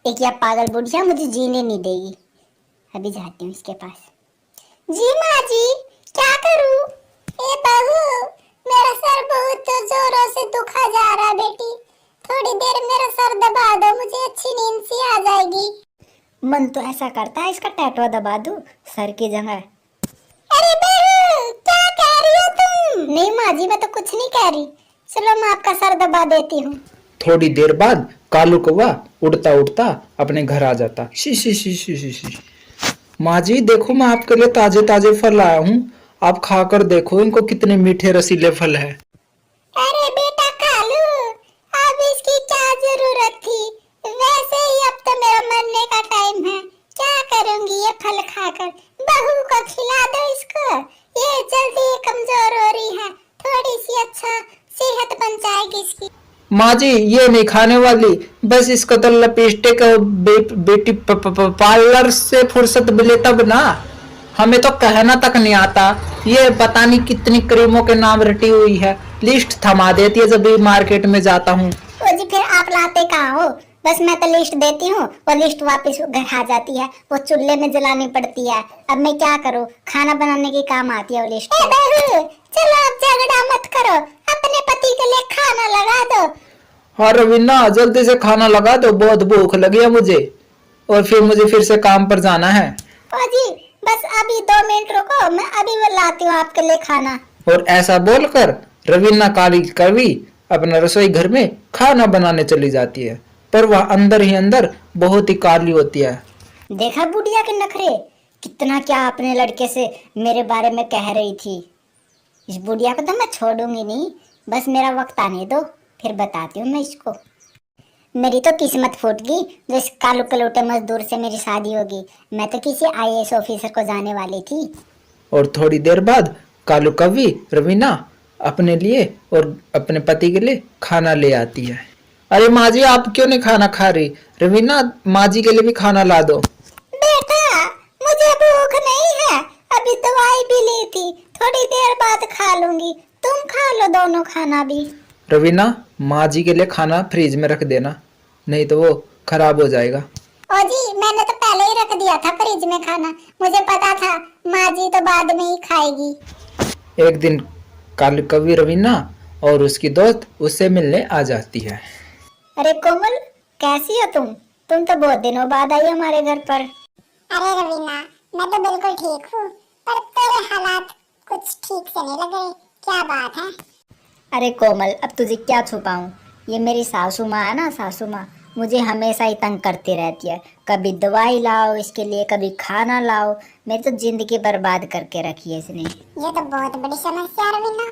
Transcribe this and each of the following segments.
एक या पागल बुढ़िया मुझे जीने नहीं देगी। अभी जाती हूँ इसके पास। जी माँ जी, क्या करूँ? ए बहू, मेरा सर बहुत जोरों से दुखा जा रहा है बेटी। थोड़ी देर मेरा सर दबा दो, मुझे अच्छी नींद सी आ जाएगी। मन तो ऐसा करता है इसका टैटू दबा दूं सर की जगह। अरे बहू, क्या कह रही हो तुम? नहीं माँ जी, मैं तो कुछ नहीं कह रही। चलो मैं आपका सर दबा देती हूँ। थोड़ी देर बाद कालू कौवा उड़ता उड़ता अपने घर आ जाता। She she she she she she. माँ जी देखो, मैं आपके लिए ताजे ताजे फल लाया हूँ, आप खाकर देखो इनको, कितने मीठे रसीले फल है। अरे बेटा कालू, अब इसकी क्या जरूरत थी? वैसे ही अब तो मेरा मरने का टाइम है। क्या करूंगी ये फल खाकर? बहू को खिला दो इसको, ये जल्दी कमजोर हो रही है। थोड़ी सी अच्छा सेहत बन जाएगी इसकी। माँ जी ये नहीं खाने वाली, बस इसको तो लिपस्टिक बेटी पार्लर से फुर्सत मिले तब ना, हमें तो कहना तक नहीं आता। ये पता नहीं कितनी क्रीमों के नाम रटी हुई है, लिस्ट थमा देती है जब भी मार्केट में जाता हूँ। ओ जी, फिर आप लाते कहाँ हो? बस मैं तो लिस्ट देती हूँ और लिस्ट वापस घर आ जाती है। वो चूल्हे में जलानी पड़ती है। अब मैं क्या करूँ? खाना बनाने के काम आती है वो लिस्ट। ए बहू, चलो अब झगड़ा मत करो, अपने पति के लिए खाना लगा दो। हाँ रवीना, जल्दी से खाना लगा दो, बहुत भूख लगी है मुझे, और फिर मुझे फिर से काम पर जाना है। ओ जी, बस अभी 2 मिनट रुको, मैं अभी लाती हूँ आपके लिए खाना। और ऐसा बोलकर रवीना काली कवि अपना रसोई घर में खाना बनाने चली जाती है, पर वह अंदर ही अंदर बहुत ही काली होती है। देखा बुढ़िया के नखरे, कितना क्या अपने लड़के से मेरे बारे में कह रही थी। इस बुढ़िया को तो मैं छोड़ूंगी नहीं, बस मेरा वक्त आने दो, फिर बताती हूँ मैं इसको। मेरी तो किस्मत फूट गई जो इस कालू कलूटे मजदूर से मेरी शादी होगी। मैं तो किसी आईएएस ऑफिसर को जाने वाली थी। और थोड़ी देर बाद कालू कवि रवीना अपने लिए और अपने पति के लिए खाना ले आती है। अरे माँ जी आप क्यों नहीं खाना खा रही? रवीना माँ जी के लिए भी खाना ला दो। बेटा, मुझे भूख नहीं है, अभी दवाई भी ली थी, थोड़ी देर बाद खा लूंगी। तुम खा लो दोनों खाना भी। रवीना माँ जी के लिए खाना फ्रिज में रख देना, नहीं तो वो खराब हो जाएगा। ओ जी, मैंने तो पहले ही रख दिया था फ्रिज में खाना, मुझे पता था माँ जी तो बाद में ही खाएगी। एक दिन कालू कवि रवीना और उसकी दोस्त उससे मिलने आ जाती है। अरे कोमल, कैसी हो तुम? तुम तो बहुत दिनों बाद आई हमारे घर पर। अरे रवीना, मैं तो बिल्कुल ठीक हूँ, पर तेरे हालात कुछ ठीक से नहीं लग रहे। क्या बात है? अरे कोमल, अब तुझे क्या छुपाऊं? ये मेरी सासू माँ है ना, सासू माँ मुझे हमेशा ही तंग करती रहती है। कभी दवाई लाओ इसके लिए, कभी खाना लाओ। मेरी तो जिंदगी बर्बाद करके रखी है इसने। ये तो बहुत बड़ी समस्या है रवीना।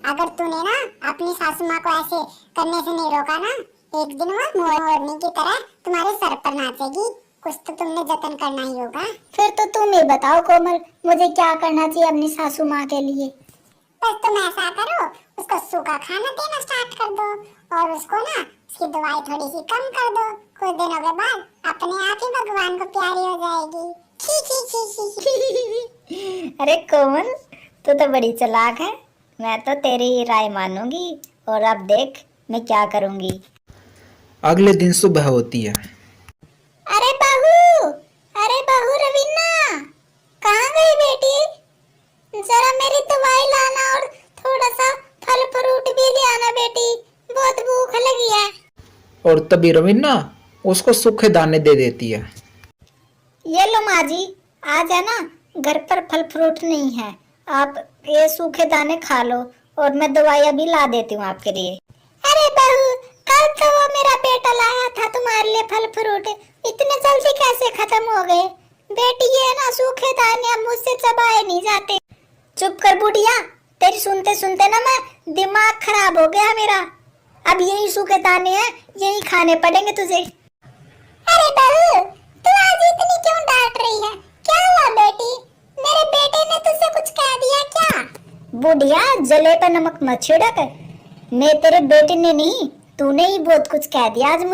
अगर तूने ना अपनी सासू माँ को ऐसे करने से नहीं रोका ना, एक दिन वो मोरनी की तरह तुम्हारे सर पर नाचेगी। कुछ तो तुमने जतन करना ही होगा। फिर तो तुम ही बताओ कोमल, मुझे क्या करना चाहिए अपनी सासू माँ के लिए? बस तुम ऐसा करो, उसको सूखा खाना देना स्टार्ट कर दो, और उसको ना उसकी दवाई थोड़ी सी कम कर दो। कुछ दिनों के बाद अपने आप ही भगवान को प्यारी हो जाएगी। खी खी खी खी। अरे कोमल, तू तो बड़ी चालाक है। मैं तो तेरी ही राय मानूंगी, और अब देख मैं क्या करूंगी। अगले दिन सुबह होती है। अरे बहू, अरे बहू रवीना, कहाँ गई बेटी? जरा मेरी दवाई लाना और थोड़ा सा फल फ्रूट भी ले आना बेटी, बहुत भूख लगी है। और तभी रवीना उसको सूखे दाने दे देती है। ये लो माँ जी, आज है ना घर पर फल फ्रूट नहीं है, आप ये सूखे दाने खा लो, और मैं दवाई अभी ला देती हूँ आपके लिए। अरे बहू, कल तो वो मेरा बेटा लाया था तुम्हारे लिए फल फ्रूट, इतने जल्दी कैसे खत्म हो गए? बेटी ये ना सूखे दाने अब मुझसे चबाए नहीं जाते। चुप कर बुढ़िया, तेरी सुनते सुनते ना मैं दिमाग खराब हो गया मेरा। अब यही सूखे दाने हैं, यही खाने पड़ेंगे तुझे। अरे बहू, तू आज इतनी क्यों डांट रही है? क्या हुआ बेटी? मेरे बेटे ने तुझसे कुछ कह दिया क्या? बुढ़िया, जले पर नमक मत छिड़क। मैं तेरे बेटे ने नहीं, तूने ही बहुत कुछ कह दिया आज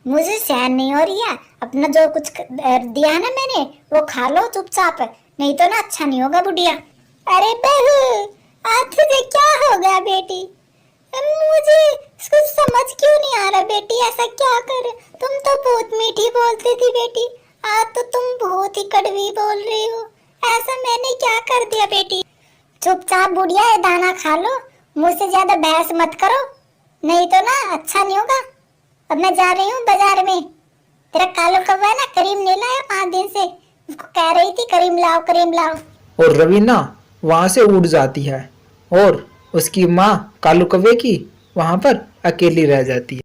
मुझे सहन नहीं हो रही है। अपना जो कुछ दिया है ना मैंने, वो खा लो चुपचाप, नहीं तो ना अच्छा नहीं होगा बुढ़िया। अरे बहू, आज तुझे क्या हो गया बेटी? मुझे कुछ समझ क्यों नहीं आ रहा बेटी, ऐसा क्या कर? तुम तो बहुत मीठी बोलती थी बेटी, आज तो तुम बहुत ही कड़वी बोल रही हो। ऐसा मैंने क्या कर दिया बेटी? चुपचाप बुढ़िया ये दाना खा लो, मुझसे ज्यादा बहस मत करो, नहीं तो ना अच्छा नहीं होगा। अब मैं जा रही हूँ बाजार में। तेरा कालू कौवा है ना, करीम नहीं लाया 5 दिन से, उसको कह रही थी करीम लाओ करीम लाओ। और रवीना वहां से उड़ जाती है और उसकी माँ कालू कौवे की वहां पर अकेली रह जाती है।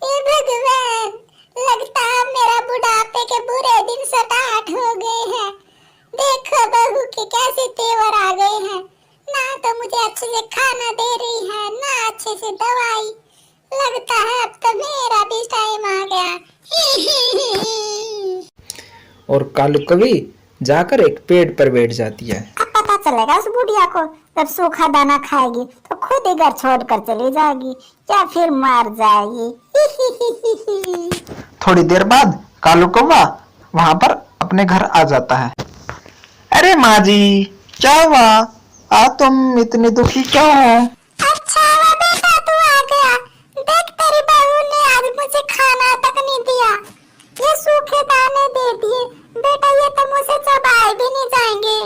हे भगवान, लगता है मेरा बुढ़ापे के बुरे दिन स्टार्ट हो गए हैं। देखो बहू के कैसे तेवर आ गए हैं, ना तो मुझे अच्छे से खाना दे रही है, ना अच्छे से दवाई। लगता है अब तो मेरा भी टाइम आ गया। और कालू कौवी जाकर एक पेड़ पर बैठ जाती है। अब पता चलेगा उस बुढ़िया को, जब सूखा दाना खाएगी तो खुद ही घर छोड़कर चली जाएगी या फिर मार जाएगी। थोड़ी देर बाद कालू कौवा वहां पर अपने घर आ जाता है। अरे माँ जी, क्या हुआ? आज तुम इतनी दुखी क्यों हो? अच्छा हुआ बेटा तू आ गया। देख तेरी बहू ने आज मुझे खाना तक नहीं दिया, ये सूखे दाने दे दिए। बेटा ये तो मुझसे चबाए भी नहीं जाएंगे।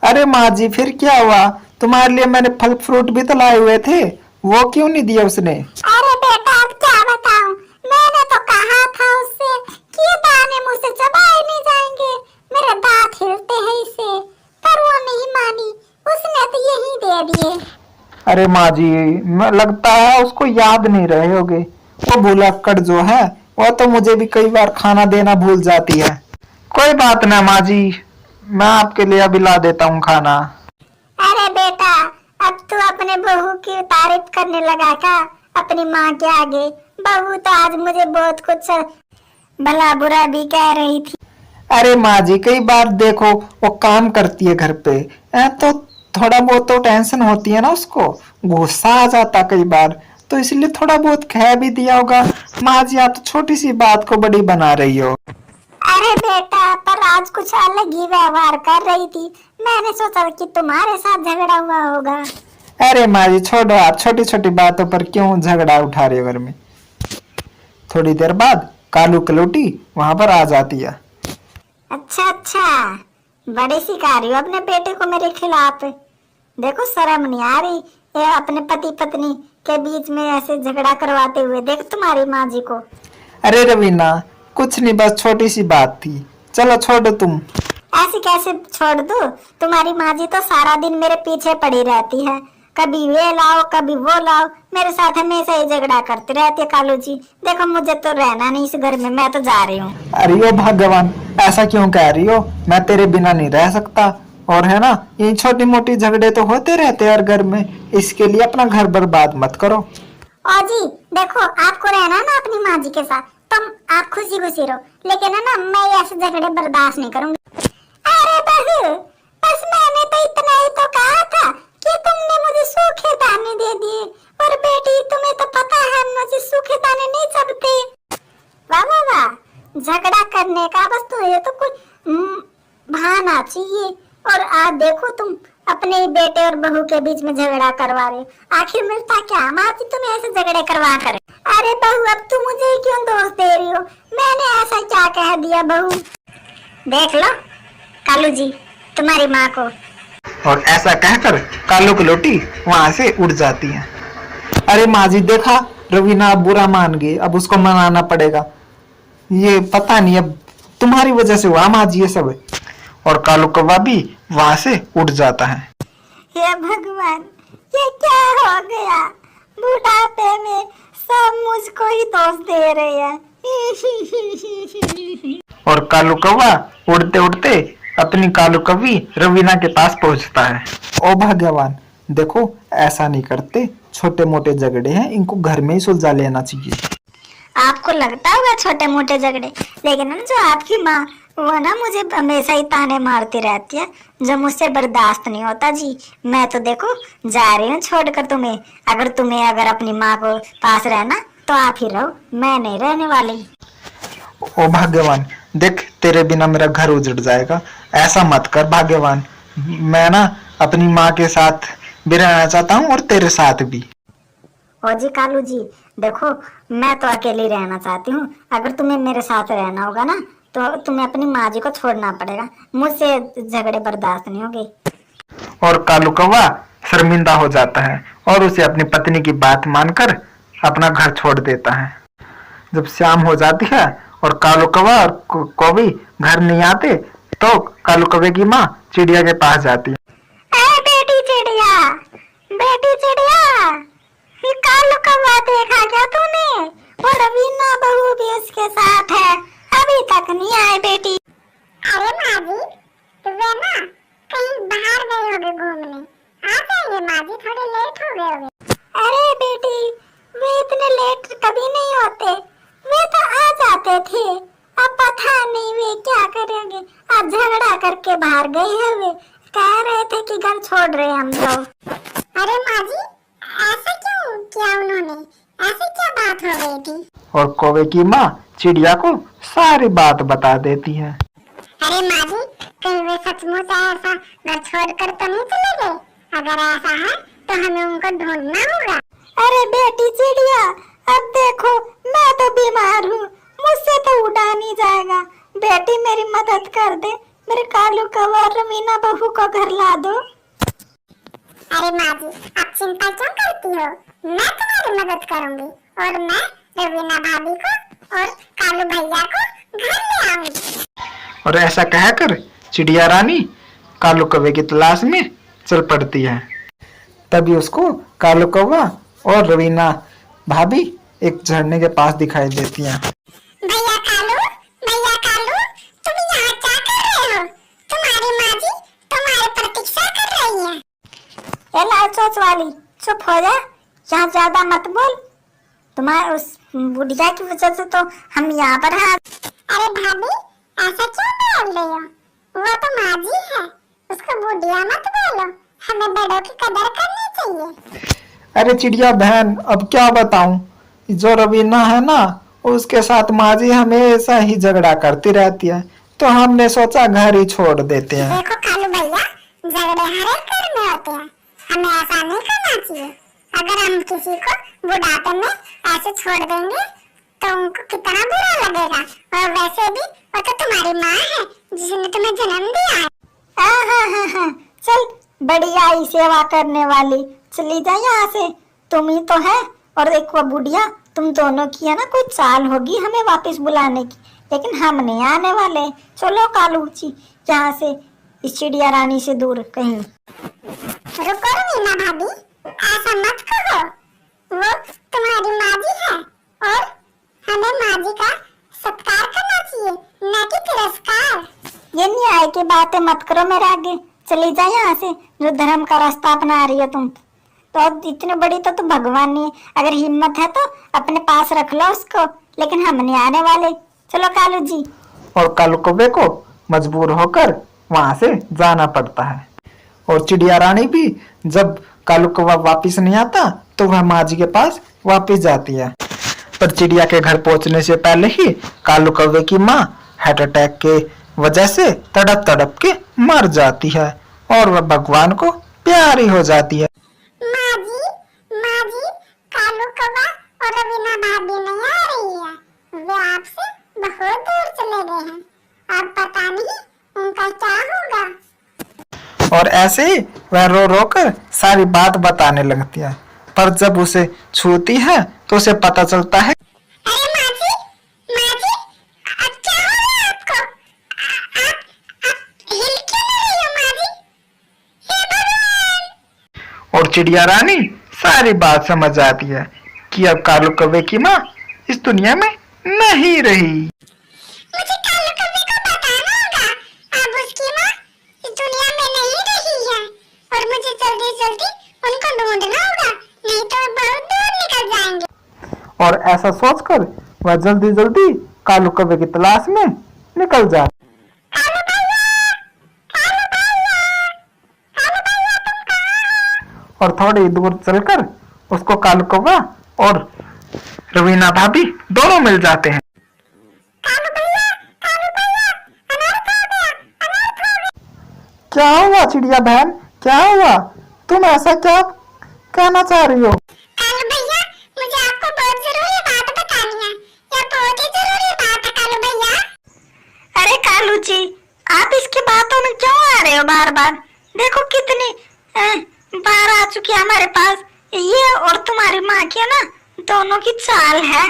अरे माँ जी, फिर क्या हुआ? तुम्हारे लिए मैंने फल फ्रूट भी तो लाए हुए थे, वो क्यों नहीं दिया उसने? अरे बेटा अब क्या बताऊं, मैंने तो कहा था उससे कि ये दाने मुझसे चबाए नहीं जाएंगे, मेरे दांत हिलते हैं इससे, पर वो नहीं मानी, उसने तो यही दे दिए। अरे माँ जी, लगता है उसको याद नहीं रहे होगे। वो भुलक्कड़ जो है वो तो मुझे भी कई बार खाना देना भूल जाती है। कोई बात ना माँ जी, मैं आपके लिए अभी ला देता हूँ खाना। अरे बेटा अब तू अपने बहू की तारीफ करने लगा क्या अपनी माँ के आगे? बहू तो आज मुझे बहुत कुछ भला बुरा भी कह रही थी। अरे माँ जी, कई बार देखो वो काम करती है घर पे, तो थोड़ा बहुत तो टेंशन होती है ना, उसको गुस्सा आ जाता कई बार, तो इसलिए थोड़ा बहुत कह भी दिया होगा। माँ जी, आप तो छोटी सी बात को बड़ी बना रही हो। अरे बेटा पर आज कुछ अलग ही व्यवहार कर रही थी, मैंने सोचा कि तुम्हारे साथ झगड़ा हुआ होगा। अरे माँ जी छोड़ो, आप छोटी छोटी बातों पर क्यों झगड़ा उठा रहे हो घर में। थोड़ी देर बाद कालू कलोटी वहां पर आ जाती है। अच्छा अच्छा, बड़ी शिकारी हो अपने बेटे को मेरे खिलाफ। देखो शर्म नहीं आ रही ये अपने पति पत्नी के बीच में ऐसे झगड़ा करवाते हुए। देख तुम्हारी माँ जी को। अरे रवीना, कुछ नहीं, बस छोटी सी बात थी, चलो छोड़ो तुम। ऐसे कैसे छोड़ दूं? तुम्हारी माँ जी तो सारा दिन मेरे पीछे पड़ी रहती है, कभी ये लाओ कभी वो लाओ, मेरे साथ हमेशा ही झगड़ा करती रहती है। कालू जी देखो मुझे तो रहना नहीं इस घर में, मैं तो जा रही हूँ। अरे ओ भगवान, ऐसा क्यों कह रही हो? मैं तेरे बिना नहीं रह सकता। और है ना, ये छोटी मोटी झगड़े तो होते रहते हैं हर घर में, इसके लिए अपना घर बर्बाद मत करो। ओ जी देखो, आपको रहना ना अपनी माँ जी के साथ, तुम आप खुशी खुशी रहो, लेकिन है ना मैं ऐसे झगड़े बर्दाश्त नहीं करूंगी। अरे बहू, बस मैंने तो इतना ही तो कहा था कि तुमने मुझे सूखे दाने दे दिए, और बेटी तुम्हें तो पता है मुझे सूखे दाने नहीं चबते। वाह वाह वाह, झगड़ा करने का बस तुम्हें तो कुछ बहाना चाहिए, और आज देखो तुम अपने ही बेटे और बहू के बीच में झगड़ा करवा रहे हो। आखिर मिलता क्या माँ जी तुम्हें ऐसे झगड़े करवा कर? अरे बहू अब तुम मुझे क्यों दोष दे रही हो? मैंने ऐसा क्या कह दिया बहू? देख लो कालू जी तुम्हारी माँ को। और ऐसा कहकर कालू कलोटी वहां से उड़ जाती है। अरे माँ जी देखा, रवीना अब बुरा मान गई, अब उसको मनाना पड़ेगा। ये पता नहीं अब तुम्हारी वजह से हुआ माँ जी ये सब। और कालू कौवा भी वहां से उड़ जाता है। हे भगवान, ये क्या हो गया? बुढ़ापे में सब मुझको ही दोष दे रहे हैं। और कालू कौवा उड़ते उड़ते अपनी कालू कौवी रवीना के पास पहुंचता है। ओ भगवान, देखो ऐसा नहीं करते, छोटे मोटे झगड़े हैं, इनको घर में ही सुलझा लेना चाहिए। आपको लगता होगा छोटे मोटे झगड़े, लेकिन ना जो आपकी माँ वो ना मुझे हमेशा ही ताने मारती रहती है, जो मुझसे बर्दाश्त नहीं होता जी। मैं तो देखो जा रही हूँ छोड़कर तुम्हें। अगर अपनी माँ को पास रहना तो आप ही रहो, मैं नहीं रहने वाली। ओ भाग्यवान, देख तेरे बिना मेरा घर उजड़ जाएगा, ऐसा मत कर भाग्यवान। मैं ना अपनी माँ के साथ भी रहना चाहता हूँ और तेरे साथ भी। और जी कालू जी, देखो मैं तो अकेली रहना चाहती हूँ। अगर तुम्हें मेरे साथ रहना होगा ना तो तुम्हें अपनी माँ जी को छोड़ना पड़ेगा। मुझसे झगड़े बर्दाश्त नहीं होंगे। और कालू कौवा शर्मिंदा हो जाता है और उसे अपनी पत्नी की बात मानकर अपना घर छोड़ देता है। जब शाम हो जाती है और कालू कौवा और कौवी घर नहीं आते तो कालू कौवे की माँ चिड़िया के पास जाती है। बेटी चिड़िया, बेटी चिड़िया, ये कालू कौवा देखा क्या तूने? वो रवीना बहू भी उसके साथ है, अभी तक नहीं आए बेटी। अरे माँ जी, वे ना कहीं बाहर गए होंगे घूमने, आ जाएंगे माँ जी, थोड़े लेट हो गए होंगे। अरे बेटी, वे इतने लेट कभी नहीं होते, वे तो आ जाते थे। अब पता नहीं वे क्या करेंगे। आज झगड़ा करके बाहर गए हैं। वे कह रहे थे कि घर छोड़ रहे हम लोग। अरे माँ जी, ऐसा क्यों किया उन्होंने? ऐसी क्या बात हो गई थी? और कौवे की माँ चिड़िया को सारी बात बता देती है। अरे माँ जी, कहीं वे सचमुच ऐसा घर छोड़कर तो नहीं चले गए? अगर ऐसा है तो हमें उनको ढूंढना होगा। अरे बेटी चिड़िया, अब देखो मैं तो बीमार हूँ, मुझसे तो उड़ा नहीं जाएगा। बेटी मेरी मदद कर दे, मेरे कालू कौवा और रवीना बहू को घर ला दो। अरे माँ जी, आप चिंता क्यों करती हो? मैं तुम्हारी मदद करूंगी और मैं रवीना भाभी को और कालू भैया को घर ले आऊंगी। और ऐसा कहकर चिड़िया रानी कालू कौवे की तलाश में चल पड़ती है। तभी उसको कालू कौवा और रवीना भाभी एक झरने के पास दिखाई देती हैं। भैया कालू, तुम यहाँ क्या कर रहे हो? तुम्हारी माँ जी तुम्हारी प्रतीक्षा कर रही है। ए लाल चोच वाली, चुप हो जा, यहाँ ज्यादा मत बोल। तुम्हारे उस बुढ़िया की वजह से तो हम यहाँ पर हैं। अरे भाभी, ऐसा क्यों बोल रही हो? वो तो माँ जी है, उसको बुढ़िया मत बोलो। हमें बड़ों की कदर करनी चाहिए। अरे चिड़िया बहन, अब क्या बताऊं, जो रवीना है ना उसके साथ माँ जी हमेशा ही झगड़ा करती रहती है, तो हमने सोचा घर ही छोड़ देते हैं। देखो कालू भैया, झगड़े हर एक घर में होते हैं, हमें ऐसा नहीं करना चाहिए। अगर हम किसी को बुढ़ापे में ऐसे छोड़ देंगे तो उनको कितना बुरा लगेगा। और वैसे भी वो तो तुम्हारी माँ है जिसने तुम्हें जन्म दिया है। हाँ, चल बड़ी आई सेवा करने वाली, चली जा यहाँ से। तुम ही तो है और एक वो बुढ़िया, तुम दोनों की है ना कोई चाल होगी हमें वापस बुलाने की, लेकिन हम नहीं आने वाले। चलो कालू जी, यहाँ से इस चिड़िया रानी से दूर कहीं। रुको रवीना भाभी, ऐसा मत कहो। वो तुम्हारी माँ जी है और हमें माँ जी का सत्कार करना चाहिए, न कि तिरस्कार। ये न्याय की बातें मत करो मेरे आगे, चली जा यहाँ से। जो धर्म का रास्ता अपना रही हो तुम, तो अब इतनी बड़ी तो तुम भगवान नहीं है। अगर हिम्मत है तो अपने पास रख लो उसको, लेकिन हम नहीं आने वाले। चलो कालू जी। और कालू कौवे को मजबूर होकर वहां से जाना पड़ता है। और चिड़िया रानी भी जब कालू कौवा वापिस नहीं आता तो वह माँ जी के पास वापिस जाती है। पर चिड़िया के घर पहुंचने से पहले ही कालू कौवे की माँ हार्ट अटैक के वजह से तड़प तड़प के मर जाती है और वह भगवान को प्यारी हो जाती है। माँ जी, कालू कौवा और रवीना भाभी नहीं आ रही है, वे आपसे बहुत दूर चले गए हैं। अब पता नहीं उनका क्या होगा। और ऐसे ही वह रो रो कर सारी बात बताने लगती है। पर जब उसे छूती है तो उसे पता चलता है। अरे माँ जी, अब क्या हो रहा है आपको? आप हिल क्यों नहीं रही हो माँ जी? हे भगवान! और चिड़िया रानी सारी बात समझ जाती है कि अब कालू कौवे की माँ इस दुनिया में नहीं रही। मुझे कालू कौवे को बताना होगा, अब उसकी माँ इस दुनिया में नहीं रही है और मुझे जल्दी जल्दी उनको ढूंढना होगा, नहीं तो वो बहुत दूर निकल जाएंगे। और ऐसा सोचकर वह जल्दी जल्दी कालू कौवे की तलाश में निकल जाती। कालू भैया, कालू भैया, कालू भैया तुम कहाँ हो? और थोड़ी दूर चलकर उसको कालू कौवा और रवीना भाभी दोनों मिल जाते हैं। कालू भैया, अनर्थ हो गया, अनर्थ हो गया। क्या हुआ चिड़िया बहन, क्या हुआ? तुम ऐसा क्या कहना चाह रही हो? कालू भैया, कालू जी, आप इसकी बातों में क्यों आ रहे हो बार बार? देखो कितनी बार आ चुकी है हमारे पास। ये और तुम्हारी माँ की है ना, दोनों की चाल है।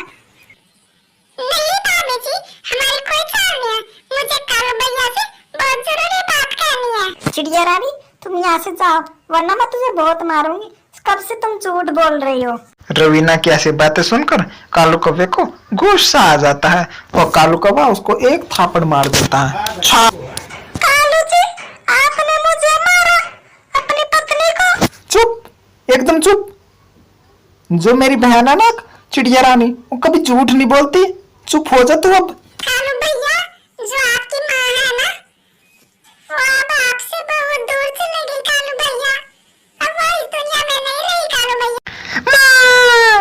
नहीं भाभी जी, हमारी कोई चाल नहीं है। मुझे कालू भैया से बहुत जरूरी बात करनी है। चिड़िया रानी, तुम यहाँ से जाओ, वरना मैं तुझे बहुत मारूंगी। कब से तुम झूठ बोल रही हो? रवीना की ऐसी बातें सुनकर कालू कौवे को गुस्सा आ जाता है और कालू कौवा उसको एक थापड़ मार देता है। कालू जी, आपने मुझे मारा, अपनी पत्नी को। चुप, एकदम चुप। जो मेरी बहन है ना चिड़िया रानी, वो कभी झूठ नहीं बोलती। चुप हो जा तू अब। कालू भैया, जो आपकी माँ है ना, वो अब आपसे बहुत दूर चली गई कालू भैया। अब वो इस दुनिया में नहीं रही कालू भैया। माँ,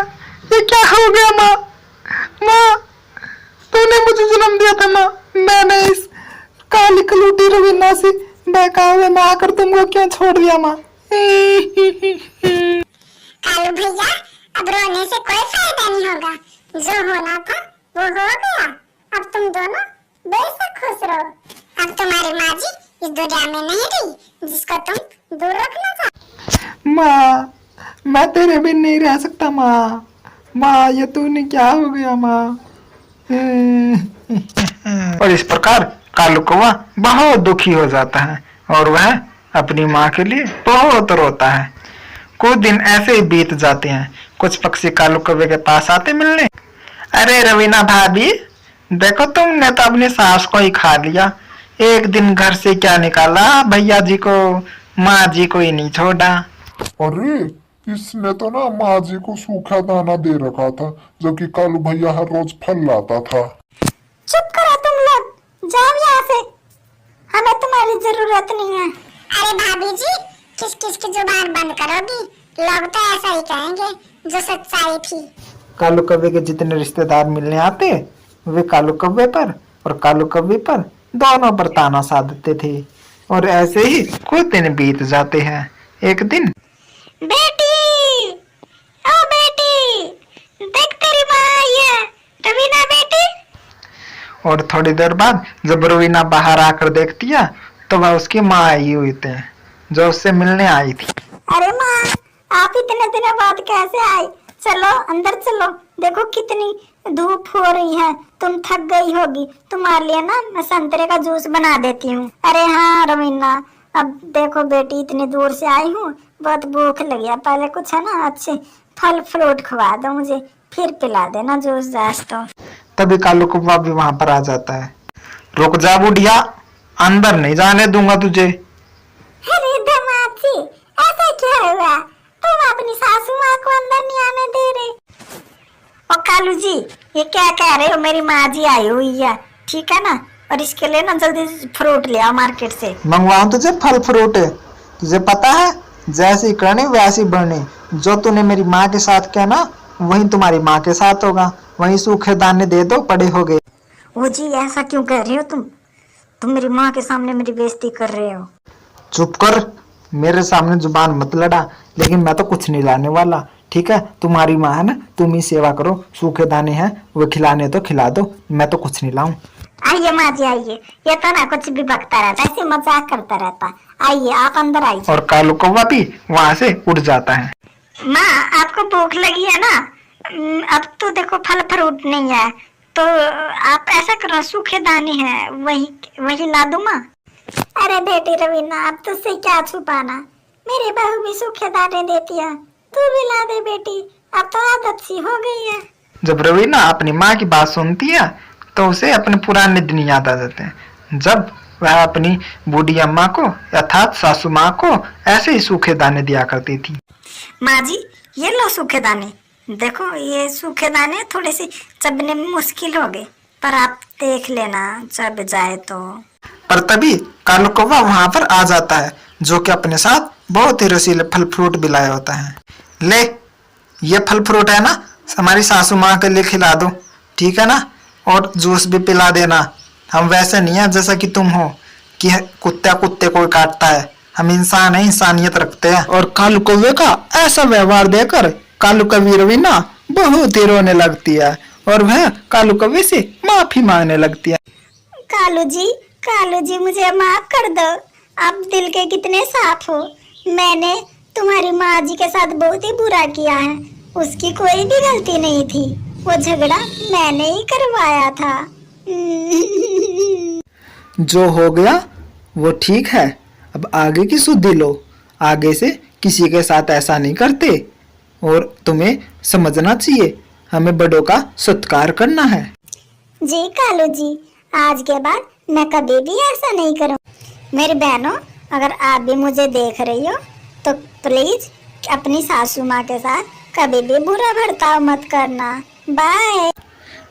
ये क्या हो गया माँ? माँ, तूने मुझे जन्म दिया था माँ। मैंने इस काली कलूटी रवीना से बहकावे में आकर तुमको क्यों छोड़ दिया माँ? कालू भैया, अब रोने से कोई फायदा नहीं होगा। जो होना था वो हो गया। अब तुम दोनों बेशक खुश रहो। अब तुम्हारी माँ जी इस दुनिया में नहीं रही, जिसको तुम दूर रखना चाहते। माँ, मैं तेरे बिन नहीं रह सकता माँ। माँ, ये तूने क्या हो गया माँ? और इस प्रकार कालू कौवा बहुत दुखी हो जाता है और वह अपनी माँ के लिए बहुत रोता है। कुछ दिन ऐसे ही बीत जाते हैं। कुछ पक्षी कालू कौवे के पास आते मिलने। अरे रवीना भाभी, देखो तुमने तो अपनी सास को ही खा लिया। एक दिन घर से क्या निकाला, भैया जी को, माँ जी को ही नहीं छोड़ा। अरे, इसने तो ना माँ जी को सूखा दाना दे रखा था, जबकि कालू भैया हर रोज फल लाता था। चुप करो तुम लोग, जाओ यहाँ से, हमें तुम्हारी जरूरत नहीं है। अरे भाभी जी, किस किस की जुबान बंद करोगी? लोग तो ऐसा ही कहेंगे जो सच्चाई थी। कालू कौवे के जितने रिश्तेदार मिलने आते, वे कालू कौवे पर और कालू कौवे पर दोनों पर ताना साधते थे। और ऐसे ही कुछ दिन बीत जाते हैं। एक दिन, बेटी, ओ बेटी, देख तेरी माँ आई है, रवीना बेटी। और थोड़ी देर बाद जब रवीना बाहर आकर देखती है तो वह उसकी माँ आई हुई थी, जो उससे मिलने आई थी। अरे माँ, आप इतने दिनों बाद कैसे आई? चलो अंदर चलो, देखो कितनी धूप हो रही है, तुम थक गई होगी। तुम्हारे लिए ना मैं संतरे का जूस बना देती हूँ। अरे हाँ रवीना, अब देखो बेटी, इतनी दूर से आई हूँ, बहुत भूख लगी है। पहले कुछ है ना अच्छे फल फ्रूट खवा दो मुझे, फिर पिला देना जूस जास तो। तभी कालू कौवा भी वहां पर आ जाता है। रुक जा बुढ़िया, अंदर नहीं जाने दूंगा तुझे। अरे दमाची, ऐसा क्या हुआ? तुम अपनी सासू माँ को अंदर नहीं आने दे रहे? और कालू जी, ये क्या कह रहे हो? मेरी माँ जी आई हुई है, ठीक है ना? और इसके लिए ना जल्दी फ्रूट ले आओ मार्केट से। मंगवाऊं तुझे फल फ्रूट? तुझे पता है, जैसी करनी वैसी बढ़नी। जो तूने मेरी माँ के साथ किया ना, वही तुम्हारी माँ के साथ होगा। वही सूखे दाने दे दो, पड़े हो गए। ओ जी, ऐसा क्यों कह रहे हो तुम? तुम मेरी माँ के सामने मेरी बेइज्जती कर रहे हो। चुप कर, मेरे सामने जुबान मत लड़ा। लेकिन मैं तो कुछ नहीं लाने वाला, ठीक है? तुम्हारी माँ है ना, तुम ही सेवा करो। सूखे दाने हैं, वो खिलाने तो खिला दो, मैं तो कुछ नहीं लाऊं। आइए माँ जी आइए, ये तो ना कुछ भी बकता रहता है, ऐसे मजाक करता रहता। आइए आप अंदर आइए। और कालू कौवा भी वहां से उड़ जाता है। माँ, आपको भूख लगी है ना? अब तो देखो फल फ्रूट नहीं है, तो आप ऐसा करो, सूखे दाने हैं, वही ला दूं माँ। अरे बेटी रवीना, अब तुझसे क्या छुपाना, मेरी बहू भी सूखे दाने देती है, तू भी ला दे बेटी, अब तो आदत सी हो गई है। जब रवीना अपनी माँ की बात सुनती है तो उसे अपने पुराने दिन याद आ जाते हैं, जब वह अपनी बूढ़ी अम्मा को अर्थात सासू माँ को ऐसे ही सूखे दाने दिया करती थी। माँ जी, ये लो सूखे दाने, देखो ये सूखे दाने थोड़े से चबने में मुश्किल हो गए, पर आप देख लेना चब जाए तो। पर तभी कालू कौवा वहां पर आ जाता है, जो कि अपने साथ बहुत ही रसीले फल फ्रूट भी लाया होता है। ले, ये फल फ्रूट है ना, हमारी सासू माँ के लिए खिला दो, ठीक है ना? और जूस भी पिला देना। हम वैसे नहीं है जैसा कि तुम हो कि कुत्ता कुत्ते को काटता है। हम इंसान है, इंसानियत रखते हैं। और कालू कौवे का ऐसा व्यवहार देकर कालू कौवी रवीना बहुत ही रोने लगती है और वह कालू कौवे से माफी मांगने लगती है। कालू जी, कालू जी मुझे माफ कर दो, आप दिल के कितने साफ हो। मैंने तुम्हारी माँ जी के साथ बहुत ही बुरा किया है, उसकी कोई भी गलती नहीं थी, वो झगड़ा मैंने ही करवाया था। जो हो गया वो ठीक है, अब आगे की सुधि लो, आगे से किसी के साथ ऐसा नहीं करते। और तुम्हें समझना चाहिए, हमें बड़ों का सत्कार करना है। जी कालू जी, आज के बाद मैं कभी भी ऐसा नहीं करूँ। मेरी बहनों, अगर आप भी मुझे देख रही हो तो प्लीज अपनी सासू माँ के साथ कभी भी बुरा बर्ताव मत करना। बाय।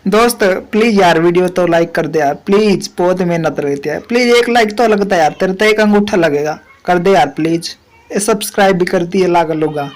दोस्त प्लीज यार वीडियो तो लाइक कर दे यार, प्लीज, बहुत मेहनत रहती है, प्लीज एक लाइक तो लगता है यार, तेरे तो एक अंगूठा लगेगा, कर दे यार प्लीज। सब्सक्राइब भी करती है लागल होगा।